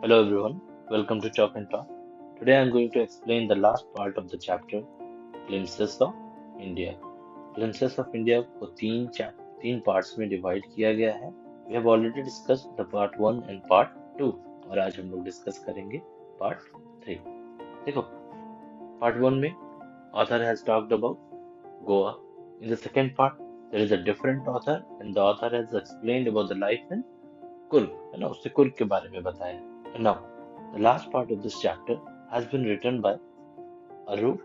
Hello everyone, welcome to Talk and Talk. Today I'm going to explain the last part of the chapter Glimpses of India. Glimpses of India को तीन parts में divide किया गया है. We have already discussed the part 1 and part 2 और आज हम लोग डिस्कस करेंगे part 3. देखो, part 1 में author has talked about Goa. In the second part, there is a different author and the author has explained about the life in Coorg, है ना, उससे कुर्ग के बारे में बताया. And now, the last part of this chapter has been written by Arup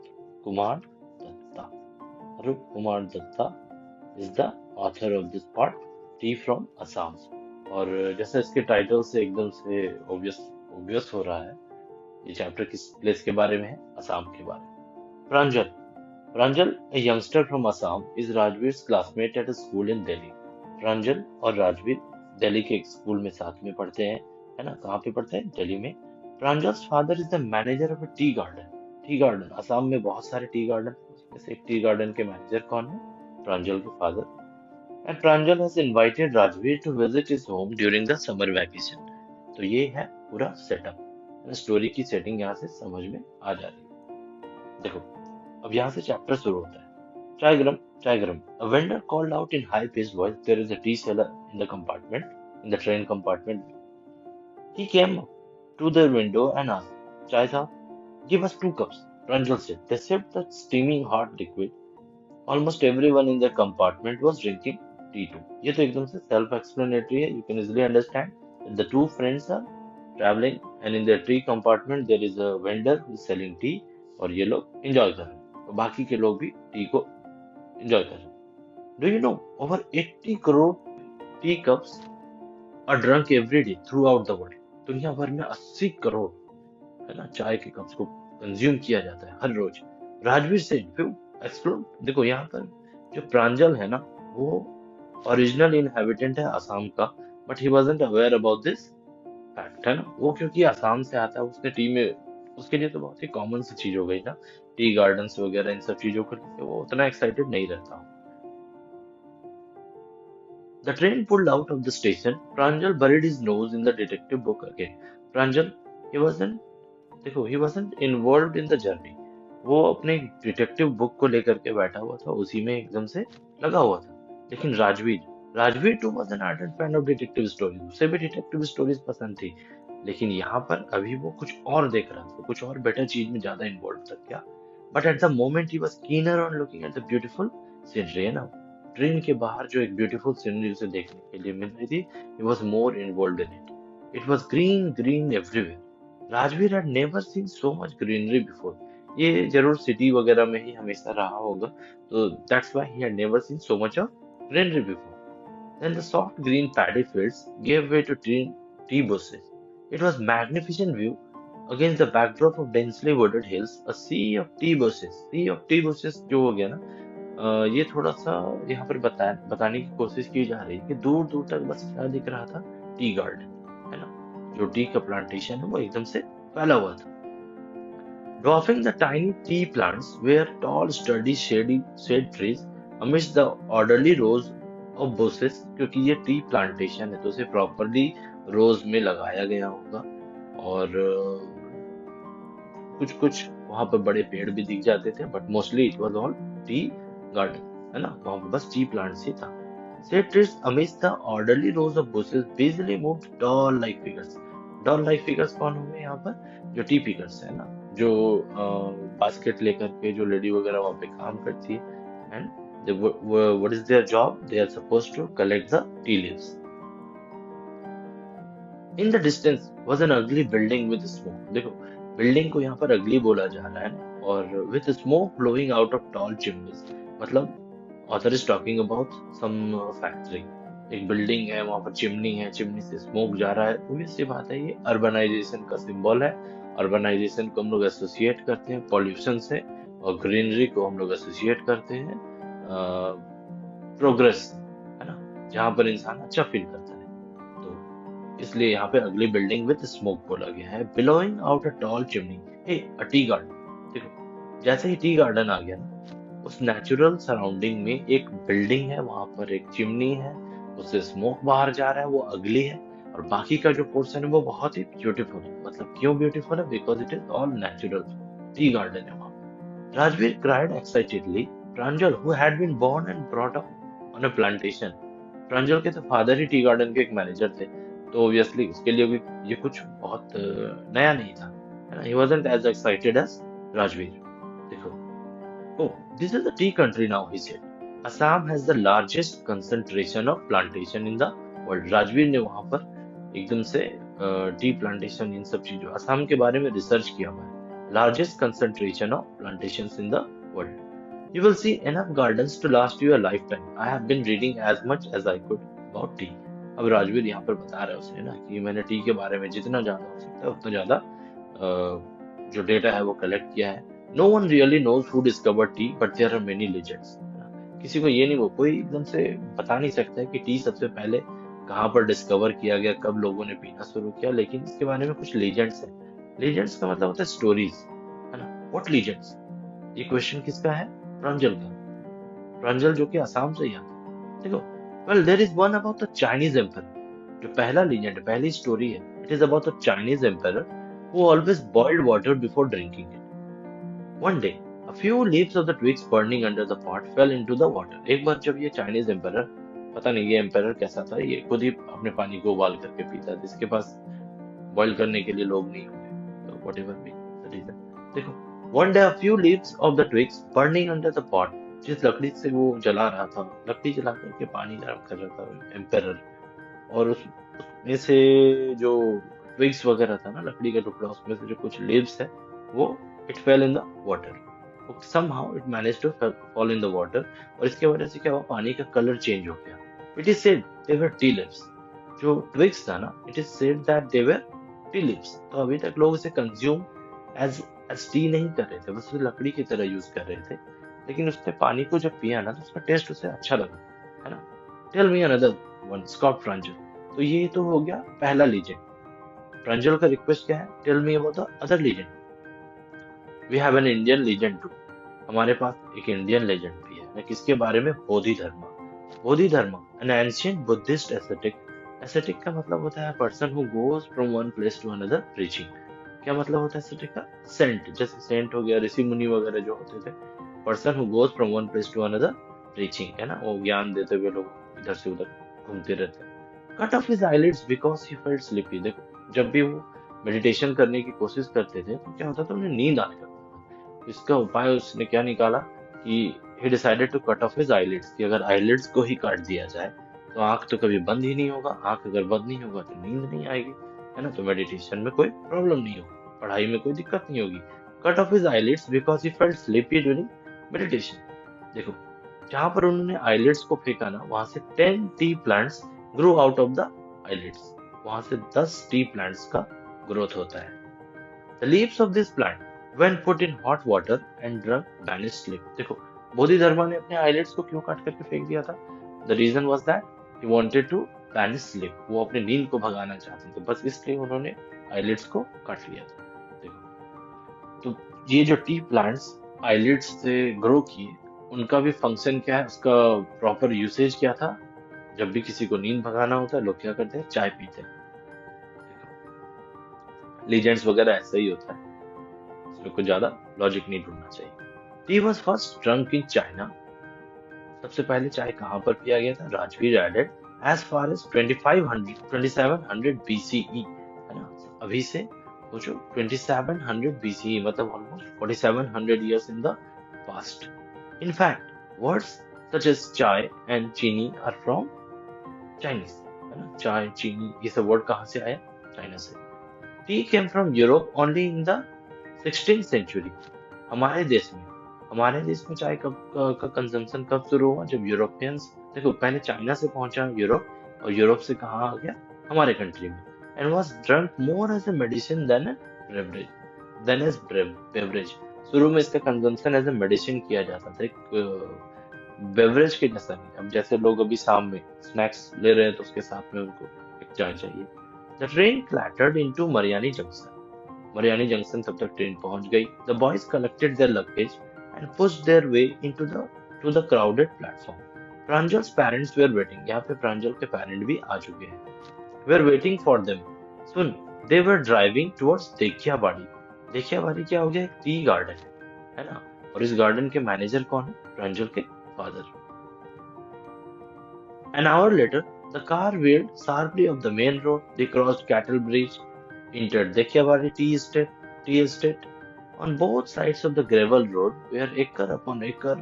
Kumar Datta. Arup Kumar Datta is the author of this part, Tea from Assam. और जैसे इसके टाइटल से एकदम से ऑब्वियस हो रहा है, ये चैप्टर किस प्लेस के बारे में है? असम के बारे में. प्रांजल. प्रांजल, a youngster from Assam, is Rajveer's classmate at a school in Delhi. प्रांजल और राजवीर दिल्ली के एक स्कूल में साथ में पढ़ते हैं, है ना. कहाँ पे पढ़ते हैं? दिल्ली में. Pranjal's father is the manager of a tea garden. Tea garden, Assam में बहुत सारे टी गार्डन, उसमें से एक टी गार्डन के मैनेजर कौन है? प्रांजल के father. And Pranjal has invited Rajveer to visit his home during the summer vacation. तो ये है पूरा सेटअप. स्टोरी की सेटिंग यहाँ से समझ में आ जा रही है. देखो, अब यहाँ से चैप्टर शुरू होता है. Trigram, Trigram. A vendor called out in high-pitched voice, "There is a tea seller in the compartment, in the train compartment." He came up to the window and asked, "Chai saab, give us 2 cups." Pranjal said. They sipped the steaming hot liquid. Almost everyone in the compartment was drinking tea too. ये तो एकदम से self-explanatory है. You can easily understand that the two friends are traveling and in their tea compartment there is a vendor who is selling tea और ये लोग enjoy कर रहे हैं. और बाकी के लोग भी टी को enjoy कर रहे हैं. Do you know over 80 crore tea cups are drunk every day throughout the world? दुनिया भर में 80 करोड़, है ना, चाय के कप्स को कंज्यूम किया जाता है हर रोज. राजवीर से एक्सप्लोर. देखो यहाँ पर जो प्रांजल है ना, वो ओरिजिनल इनहेबिटेंट है असम का, but he wasn't aware about this fact, है ना. वो क्योंकि असम से आता है, उसने टी में, उसके लिए तो बहुत ही कॉमन सी चीज हो गई ना, टी गार्डन्स वगैरह इन सब चीजों को लेके वो उतना एक्साइटेड नहीं रहता. The train pulled out of the station. Pranjal buried his nose in the detective book again. Pranjal, he wasn't, देखो, he wasn't involved in the journey. वो अपने डिटेक्टिव बुक को लेकर के बैठा हुआ था, उसी में एकदम से लगा हुआ था. लेकिन Rajveer, Rajveer too was an ardent fan of detective stories. उसे भी डिटेक्टिव स्टोरीज पसंद थी, लेकिन यहाँ पर अभी वो कुछ और देख रहा था, कुछ और बेटर चीज में ज्यादा इन्वॉल्व था क्या. But at the moment he was keener on looking at the beautiful scenery, है ना. ट्रेन के बाहर जो एक ब्यूटीफुल सीनरी उसे देखने के लिए मिल रही थी, he was more involve in it. It was green green everywhere. Rajveer had never seen so much greenery before. ये जरूर सिटी वगैरह में ही हमेशा रहा होगा, तो that's why he had never seen so much of greenery before. Then the soft green paddy fields gave way to tea bushes. It was magnificent view against the backdrop of densely wooded hills. A sea of tea bushes. Sea of tea bushes जो हो गया ना, ये थोड़ा सा यहाँ पर बताने की कोशिश की जा रही है कि दूर दूर तक बस क्या दिख रहा था? टी गार्डन, है ना. जो टी का प्लांटेशन है वो एकदम से फैला हुआ था. Dwarfing the tiny tea plants were tall, sturdy, shade trees amidst the orderly rows of bushes. क्योंकि ये टी प्लांटेशन है तो उसे प्रॉपरली रोज में लगाया गया होगा, और कुछ कुछ वहां पर बड़े पेड़ भी दिख जाते थे, but mostly it was all tea garden, है ना. वहां पर बस टी प्लांट्स ही था. Shade trees amidst the orderly rows of bushes busily moved doll-like figures. Doll-like figures कौन होंगे यहाँ पर? जो टी पिकर्स है ना, जो बास्केट लेकर के जो लेडी वगैरह वहाँ पे काम करती है. And what is their job? They are supposed to collect the tea leaves. In the distance was an ugly building with smoke. देखो, बिल्डिंग को यहाँ पर अगली बोला जा रहा है ना, और with smoke blowing out of tall chimneys. मतलब author is talking about some factory. एक बिल्डिंग है, वहां पर चिमनी है, चिमनी से स्मोक जा रहा है. ऑब्वियसली बात है, ये अर्बनाइजेशन का सिंबल है. अर्बनाइजेशन को हम लोग एसोसिएट करते हैं पॉल्यूशन से, और ग्रीनरी को हम लोग एसोसिएट करते हैं प्रोग्रेस, है ना, जहाँ पर इंसान अच्छा फील करता है. तो इसलिए यहाँ पे अगली बिल्डिंग विद स्मोक बोला गया है. Billowing out a tall chimney. Hey, a tea garden. देखो, जैसे ही टी गार्डन आ गया ना, उस नेचुरल सराउंडिंग में एक बिल्डिंग है, वहां पर एक चिमनी है, उससे स्मोक बाहर जा रहा है, वो अगली है. और बाकी का जो पोर्शन है वो बहुत ही ब्यूटीफुल है। मतलब क्यों ब्यूटीफुल है? Because it is all natural, tea garden है वहाँ पे। Rajveer cried excitedly. Pranjal, who had been born and brought up on a plantation. प्रांजल के तो फादर ही टी गार्डन के एक मैनेजर थे, तो ऑब्वियसली उसके लिए भी ये कुछ बहुत नया नहीं था, है ना? He wasn't as excited as Rajveer. देखो, oh, this is the tea country now, he said. Assam has the largest concentration of plantation in the world. Rajveer ने वहां पर एकदम से टी प्लांटेशन, इन सब चीजों, असम के बारे में रिसर्च किया हुआ है। Largest concentration of plantations in the world. You will see enough gardens to last you a lifetime. I have been reading as much as I could about tea. अब राजवीर यहाँ पर बता रहा है उसे ना कि मैंने टी के बारे में जितना ज्यादा हो सकता है उतना ज्यादा जो डेटा है वो कलेक्ट किया है। No one really knows who discovered tea but there are many legends. किसी को ये नहीं, वो कोई एकदम से बता नहीं सकता है कि टी सबसे पहले कहाँ पर डिस्कवर किया गया, कब लोगों ने पीना शुरू किया, लेकिन इसके बारे में कुछ लीजेंड्स हैं। लीजेंड्स का मतलब होता है स्टोरीज, है ना? What legends? ये क्वेश्चन किसका है? प्रांजल का। प्रांजल जो कि असम से ही आता है। देखो, well there is one about the Chinese emperor. जो पहला लीजेंड, पहली स्टोरी है, it is about the Chinese emperor who always boiled water before drinking it. One day, a few leaves of the twigs burning under the pot fell into the water. एक बार जब ये Chinese emperor, पता नहीं ये emperor कैसा था, ये खुद ही अपने पानी को उबाल करके पीता था, इसके पास बॉईल करने के लिए लोग नहीं होंगे, तो whatever be the reason. देखो, one day a few leaves of the twigs burning under the pot, जिस लकड़ी से वो जला रहा था, लकड़ी जला करके पानी गर्म कर रहा था एम्परर, और उसमें से जो ट्विग्स वगैरह था ना, लकड़ी का टुकड़ा, उसमें से जो कुछ लीव्स है वो it fail in the water. somehow it managed to fall in the water, और इसके वजह से क्या हुआ, पानी का कलर चेंज हो गया। It is said they were tea leaves. जो ट्विग्स था ना, it is said that they were tea leaves. तो अभी तक लोग इसे कंज्यूम एज एज टी नहीं कर रहे थे, बस उसे लकड़ी की तरह यूज कर रहे थे। लेकिन उसने पानी को जब पिया ना, तो उसका टेस्ट उसे अच्छा लगा, है ना? Tell me another one, asked Pranjal. तो ये तो हो गया पहला लीजेंड। प्रांजल का रिक्वेस्ट क्या है? Tell me about the other legend. We have an Indian legend too. हमारे पास एक इंडियन लेजेंड भी है। किसके बारे में? Bodhi Dharma. Bodhi Dharma, an ancient Buddhist aesthetic. Aesthetic का मतलब होता है person who goes from one place to another preaching. क्या मतलब होता है एस्थेटिक का? सेंट, जैसे सेंट हो गया, ऋषि मुनि वगैरह जो होते थे। Person who goes from one place to another preaching, है ना? वो ज्ञान देते हुए लोग इधर से उधर घूमते रहते हैं। Cut off his eyelids because he felt sleepy. देखो, जब भी वो मेडिटेशन करने की कोशिश करते थे तो क्या होता था, उन्हें नींद आने लगती। इसका उपाय उसने क्या निकाला कि he decided to cut off his eyelids, कि अगर eyelids को ही काट दिया जाए तो आंख तो कभी बंद ही नहीं होगा, आंख अगर बंद नहीं होगा तो नींद नहीं आएगी, है ना? तो मेडिटेशन में कोई प्रॉब्लम नहीं होगी, पढ़ाई में कोई दिक्कत नहीं होगी। Cut off his eyelids because he felt sleepy during meditation। देखो, जहां पर उन्होंने eyelids को फेंका ना, वहां से 10 T plants grow out of the eyelids। वहां से 10 टी प्लांट्स का ग्रोथ होता है। The leaves of this plant, when put in hot water and drunk, banished sleep। देखो, बोधि धर्मा ने अपने आईलेट्स को क्यों काट करके फेंक दिया था? The reason was that he wanted to banish sleep। वो अपने नींद को भगाना चाहते थे, बस इसलिए उन्होंने आईलेट्स को काट लिया था। देखो, तो ये जो टी प्लांट्स आईलेट्स से ग्रो किए, उनका भी फंक्शन क्या है, उसका प्रॉपर यूसेज क्या था? जब भी किसी को नींद भगाना होता है, लोग क्या करते हैं? चाय पीते हैं। लीजेंड्स वगैरह ऐसा ही होता है, इसमें कुछ ज्यादा लॉजिक नहीं ढूंढना चाहिए। Tea was first drunk in China. सबसे पहले चाय कहाँ पर पिया गया था? Rajveer added as far as 2700 BCE, है ना? अभी से सोचो, 2700 BCE मतलब almost 4700 years in the past। In fact, words such as चाय and चीनी are from Chinese, है ना? चाय, चीनी, ये सब वर्ड कहाँ से आया? चाइना से। T came from Europe only in the 16th century। हमारे देश में चाय का कंजम्पशन कब शुरू हुआ? जब यूरोपियंस, देखो, पहले चाइना से पहुंचा यूरोप, और यूरोप से कहाँ आ गया? हमारे कंट्री में। And was drunk more as a medicine than as beverage. शुरू में इसका कंजम्पशन एज ए मेडिसिन किया जाता था, एक बेवरेज के जैसा नहीं। अब जैसे लोग अभी शाम में स्नैक्स ले रहे हैं तो उसके साथ में उनको एक चाय चाहिए। The train clattered into Mariani junction. Mariani junction तब तक ट्रेन पहुंच गई। The boys collected their luggage and pushed their way into the crowded platform. Pranjal's parents were waiting. यहाँ पे प्रांजल के पेरेंट भी आ चुके हैं। were waiting for them. Soon, they were driving towards देखियाबाड़ी. देखियाबाड़ी क्या हो गया? एक टी गार्डन है ना? और इस गार्डन के मैनेजर कौन है? प्रांजल के father. An hour later, the car veered sharply off the main road. They crossed Cattle Bridge, entered Dekhiabari tea estate. On both sides of the gravel road were acre upon acre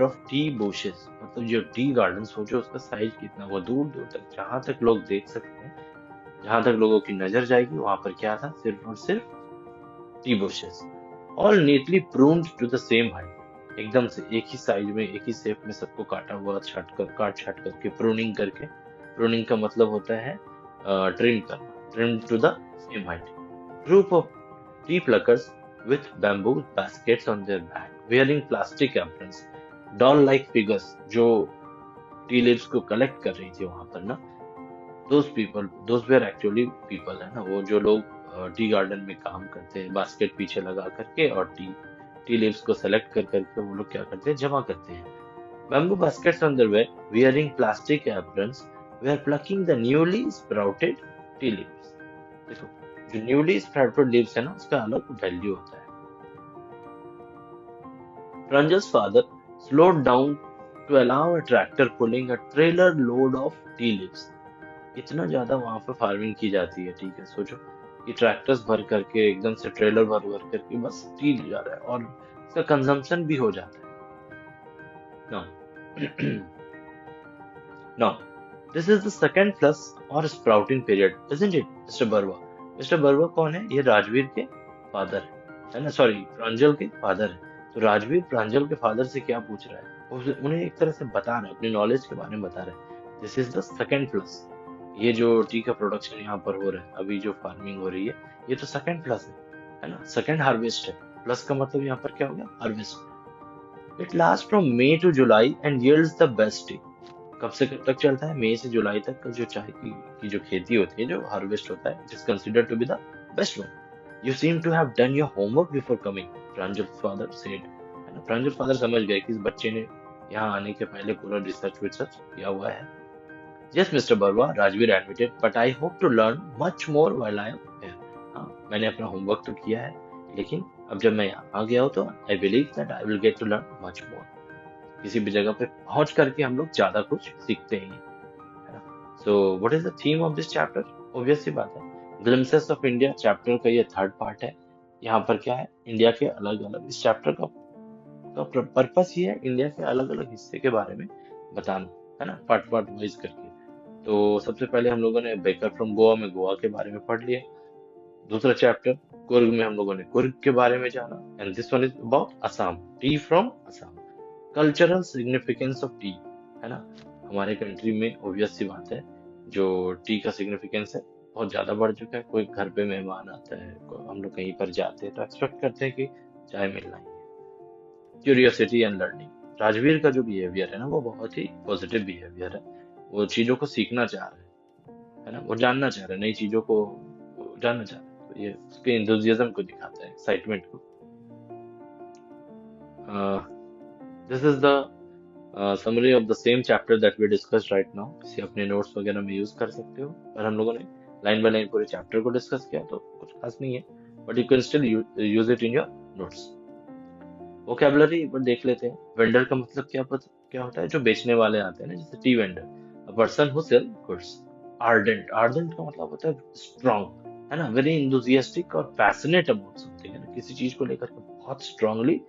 of tea bushes. मतलब जो tea garden सोचो उसका size कितना हुआ, दूर दूर तक, जहां तक लोग देख सकते हैं, जहां तक लोगों की नजर जाएगी, वहां पर क्या था? सिर्फ और सिर्फ T bushes. All neatly pruned to the same height. एकदम से एक ही साइज में, एक ही शेप में सबको काटा हुआ, काट छाट करके, प्रूनिंग करके. प्रूनिंग का मतलब होता है ट्रिम करना. Trim to the same height. Group of tea pluckers with bamboo baskets on their back, wearing plastic aprons, doll-like figures जो टी लीव्स को कलेक्ट कर रही थी वहां पर ना. those were actually people, है ना, वो जो लोग टी गार्डन में काम करते हैं, बास्केट पीछे लगा करके, और टी लीव्स को सेलेक्ट कर करके वो लोग क्या करते हैं? जमा करते हैं. Bamboo baskets on their way, wearing plastic aprons, were plucking the newly sprouted tea leaves. देखो, जो newly sprouted leaves है ना, उसका अलग वैल्यू होता है. Pranjal's father slowed down to allow a tractor pulling a trailer load of tea leaves. इतना ज्यादा वहां पर फार्मिंग की जाती है, ठीक है, सोचो कि ट्रैक्टर्स भर करके, एकदम से ट्रेलर भर भर करके बस टी ले जा रहा है, और इसका कंजम्पशन भी हो जाता है. Now, now, this is the second plus or sprouting period, isn't it, Mr. Barwa? Mr. Barwa कौन है? ये राजवीर के फादर है ना, सॉरी, प्रांजल के फादर है. तो राजवीर प्रांजल के फादर से क्या पूछ रहा है? उन्हें एक तरह से बता रहा है, अपनी नॉलेज के बारे में बता रहा है. This is the second plus. ये जो टी का प्रोडक्शन यहाँ पर हो रहा है, अभी जो फार्मिंग हो रही है, ये तो सेकेंड प्लस है ना, सेकेंड हार्वेस्ट है. प्लस का मतलब यहाँ पर क्या हो गया? Harvest. It last from May to July and yields the best tea. कब से कब तक चलता है? मई से जुलाई तक का जो चाय की जो खेती होती है, जो हार्वेस्ट होता है, it is considered to be the best one. You seem to have done your homework before coming, Pranjal father said, है ना. प्रांजल फादर समझ गए कि इस बच्चे ने यहाँ आने के पहले पूरा रिसर्च विसर्च किया हुआ है. Yes, Mr. Barwa, Rajveer admitted, but I hope to learn much more while I am here. हाँ, मैंने अपना होमवर्क तो किया है, लेकिन अब जब मैं यहाँ आ गया हूँ तो I believe that I will get to learn much more. किसी भी जगह पे पहुंच करके हम लोग ज्यादा कुछ सीखते हैं, है ना. So, what is the theme of this chapter? Obvious सी बात है, Glimpses of India चैप्टर का ये थर्ड पार्ट है. यहाँ पर क्या है? इंडिया के अलग अलग, इस चैप्टर का पर्पस ये है इंडिया के अलग अलग हिस्से के बारे में बताना, है ना, पार्ट पार्ट वाइज करके. तो सबसे पहले हम लोगों ने बेकर फ्रॉम गोवा में गोवा के बारे में पढ़ लिया. दूसरा चैप्टर कुर्ग में हम लोगों ने कुर्ग के बारे में जाना. And this one is about Assam, T from Assam, cultural significance of T, है ना. हमारे कंट्री में ऑब्वियस सी बात है, जो टी का सिग्निफिकेंस है बहुत ज्यादा बढ़ चुका है. कोई घर पे मेहमान आता है, हम लोग कहीं पर जाते हैं तो एक्सपेक्ट करते हैं कि चाय मिलना ही है. Curiosity and learning. राजवीर का जो बिहेवियर है ना, वो बहुत ही पॉजिटिव बिहेवियर है. वो चीजों को सीखना चाह रहा है ना, वो जानना चाह रहा है, नई चीजों को जानना चाह रहा है. तो ये उसके इंथुजियाज्म को दिखाता है, एक्साइटमेंट को. This is the summary of the same chapter that we discussed right now. इसे अपने नोट्स वगैरह में यूज कर सकते हो. पर हम लोगों ने लाइन बाय लाइन पूरे चैप्टर को डिस्कस किया तो कुछ खास नहीं है, but you can still use it in your notes. Vocabulary पर देख लेते हैं. वेंडर का मतलब क्या होता है? जो बेचने वाले आते हैं ना, जैसे T vendor, a person who sell goods. Ardent, ardent का मतलब होता है स्ट्रॉन्ग, है ना, वेरी इंथुजियास्टिक और पैशनेट अबाउट समथिंग, है ना, किसी चीज को लेकर के बहुत स्ट्रांगली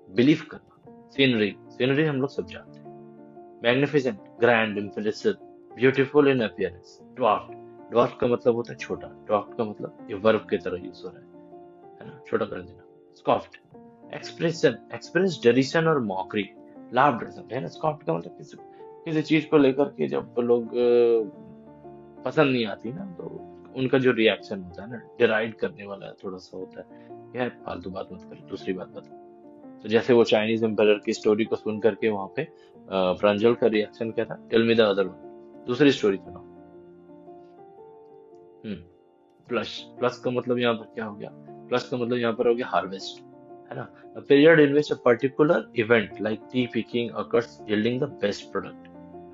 बिलीव करना. सीनरी, सीनरी हम लोग सब जानते हैं. Magnificent, grand, impressive, beautiful in appearance. Dwarf, dwarf का मतलब होता है छोटा. ड्वार्फ का मतलब ये वर्ब की तरह यूज हो रहा है ना, छोटा कर देना. स्कॉफ्ड, एक्सप्रेशन, एक्सप्रेस डरिशन और मॉकरी. लाफ्ड, है ना. स्कॉफ्ड का मतलब किसी चीज को लेकर के जब लोग पसंद नहीं आती ना, तो उनका जो रिएक्शन होता है ना, डिराइड करने वाला थोड़ा सा होता है, यार फालतू बात मत कर, दूसरी बात बता. तो जैसे वो चाइनीज एम्पायर की स्टोरी को सुन करके वहां पे प्रांजल का रिएक्शन क्या था? Tell me the other one, दूसरी स्टोरी सुनाओ. प्लस, प्लस का मतलब यहाँ पर क्या हो गया? प्लस का मतलब यहाँ पर हो गया हार्वेस्ट, है ना. A period in which a particular event like tea picking occurs yielding the best product.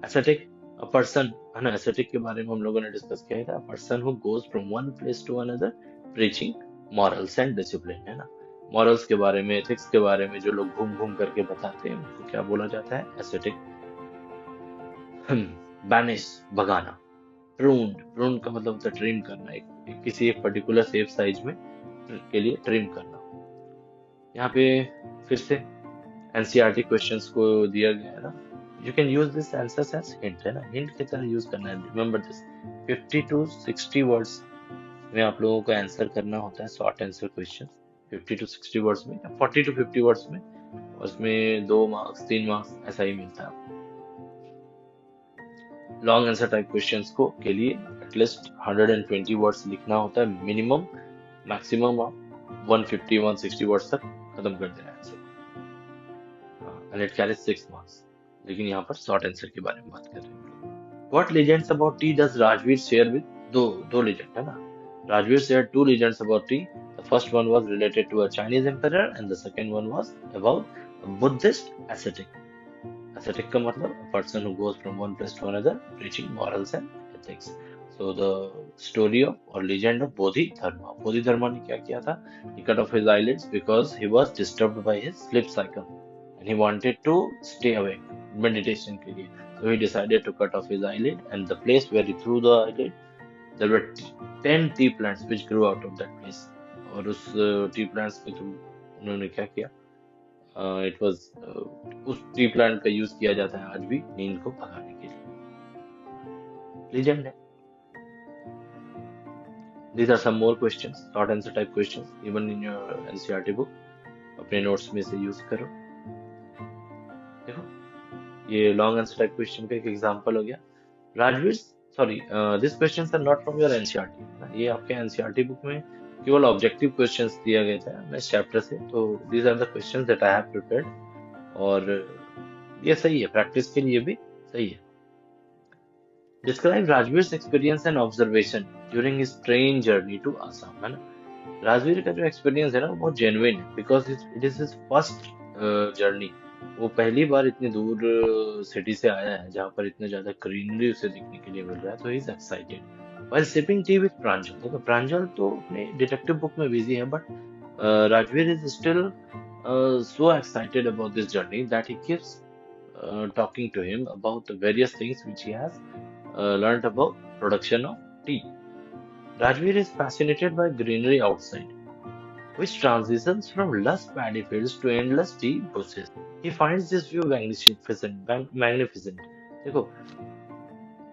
Aesthetic, a person है ना, एस्थेटिक के बारे में हम लोगों ने डिस्कस किया था, person who goes from one place to another preaching morals and discipline, है ना। मॉरल्स के बारे में, एथिक्स के बारे में जो लोग घूम घूम करके बताते हैं उनको क्या बोला जाता है, एस्थेटिक। बैनिश, भगाना। प्रून का मतलब होता है ट्रिम करना, किसी एक पर्टिकुलर शेप साइज में के लिए ट्रिम करना। यहाँ पे फिर से एनसीईआरटी क्वेश्चंस को दिया गया है ना, you can use this answers as hint, है ना, हिंट की तरह यूज करना है। रिमेम्बर दिस, 50 to 60 वर्ड्स में आप लोगों को आंसर करना होता है short answer question, 50 to 60 words में या 40 to 50 वर्ड्स में, और उसमें 2 मार्क्स 3 मार्क्स ऐसा ही मिलता है। लॉन्ग आंसर टाइप क्वेश्चंस को के लिए एटलीस्ट 120 वर्ड्स लिखना होता है मिनिमम, मैक्सिमम आप 150 160 वर्ड्स तक खत्म कर देना है answer, and it carries 6 marks. लेकिन यहाँ पर शॉर्ट आंसर के बारे में बात कर रहे हैं। What legends about tea does Rajveer share with? दो legend है ना। Rajveer shared 2 legends about tea. The first one was related to a Chinese emperor, and the second one was about a Buddhist ascetic. Ascetic का मतलब a person who goes from one place to another, preaching morals and ethics. So the story of or legend of Bodhidharma. Bodhidharma ने क्या किया था? He cut off his eyelids because he was disturbed by his sleep cycle, and he wanted to stay awake meditation के लिए. So he decided to cut off his eyelid, and the place where he threw the eyelid, there were 10 tea plants which grew out of that place. और उस T plants के through उन्होंने क्या किया, it was उस T plant का use किया जाता है आज भी नींद को भगाने के लिए। लीजेंड है। These are some more questions, short answer type questions, even in your NCERT book. अपने नोट्स में से यूज करो। देखो, ये लॉन्ग आंसर टाइप क्वेश्चन का एक एग्जांपल हो गया। Rajveer, sorry, this questions are not from your NCERT, ये आपके एनसीईआरटी बुक में केवल ऑब्जेक्टिव क्वेश्चंस दिया गया था इस चैप्टर से, तो these are the questions that I have prepared, और ये सही है, प्रैक्टिस के लिए भी सही है। Describe Rajveer experience and observation during his train journey to Assam, है ना। राजवीर का जो एक्सपीरियंस है ना, वो बहुत जेन्युइन है, because it is his first journey. वो पहली बार इतनी दूर सिटी से आया है जहाँ पर इतने ज्यादा ग्रीनरी उसे देखने के लिए मिल रहा है, तो he is excited while sipping tea with Pranjal. देखो, प्रांजल तो अपने डिटेक्टिव बुक में बिजी है, but Rajveer is still so excited about this journey that he keeps talking to him about the various things which he has learned about production of tea. Rajveer is fascinated by greenery outside, which transitions from lush paddy fields to endless tea bushes. He finds this view magnificent. Magnificent. देखो,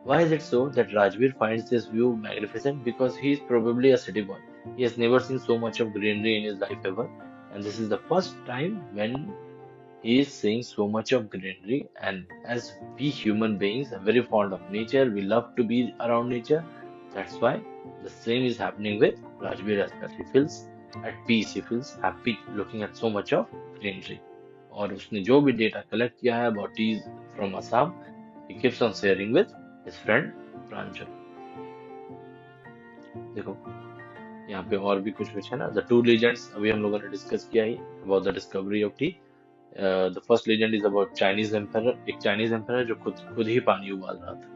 why is it so that Rajveer finds this view magnificent? Because he is probably a city boy. He has never seen so much of greenery in his life ever, and this is the first time when he is seeing so much of greenery. And as we human beings are very fond of nature, we love to be around nature. That's why the same is happening with Rajveer as well. He feels at peace, he feels happy looking at so much of greenery. और उसने जो भी data collect किया है about teas from Assam, he keeps on sharing with his friend प्रांजल। देखो, यहाँ पे और भी कुछ है ना। द टू लीजेंड्स अभी हम लोगों ने डिस्कस किया he about the discovery of tea. The first legend is about Chinese empire, एक चाइनीज एम्पायर जो खुद खुद ही पानी उबाल रहा था,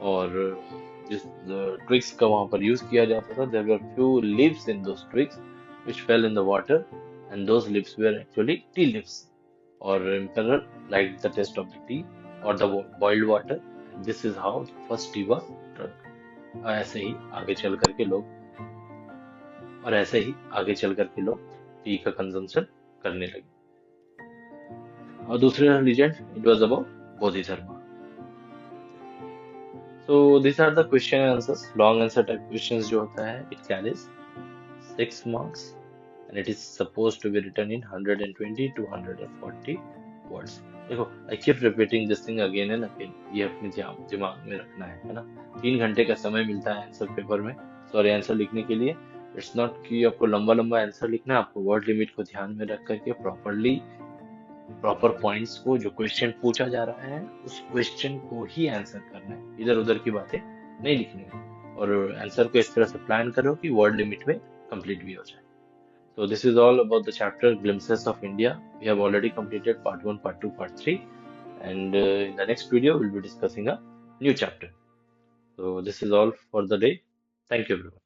और जिस ट्रिक्स का वहां पर यूज किया जाता था, there were few leaves in those tricks which fell in the water, and those leaves were actually tea leaves, और empire liked the taste of the tea और the boiled water, this is how first tea was drunk. ऐसे ही आगे चल करके लोग T का consumption करने लगे। और दूसरा legend, it was about Bodhidharma. So this are the question answers. Long answer type questions जो होता है, it carries 6 marks, and it is suppose to be written in 120 to 140 words. देखो, I keep repeating this thing again and again, ये अपने दिमाग में रखना है ना। 3 घंटे का समय मिलता है आंसर पेपर में, सॉरी आंसर लिखने के लिए। इट्स नॉट कि आपको लंबा लंबा आंसर लिखना है, आपको वर्ड लिमिट को ध्यान में रख करके प्रॉपर पॉइंट्स को, जो क्वेश्चन पूछा जा रहा है उस क्वेश्चन को ही आंसर करना है, इधर उधर की बातें नहीं लिखनी है, और आंसर को इस तरह से प्लान करो कि वर्ड लिमिट में कंप्लीट भी हो जाए। So this is all about the chapter Glimpses of India. We have already completed part 1, part 2, part 3, and in the next video we'll be discussing a new chapter. So this is all for the day. Thank you, everyone.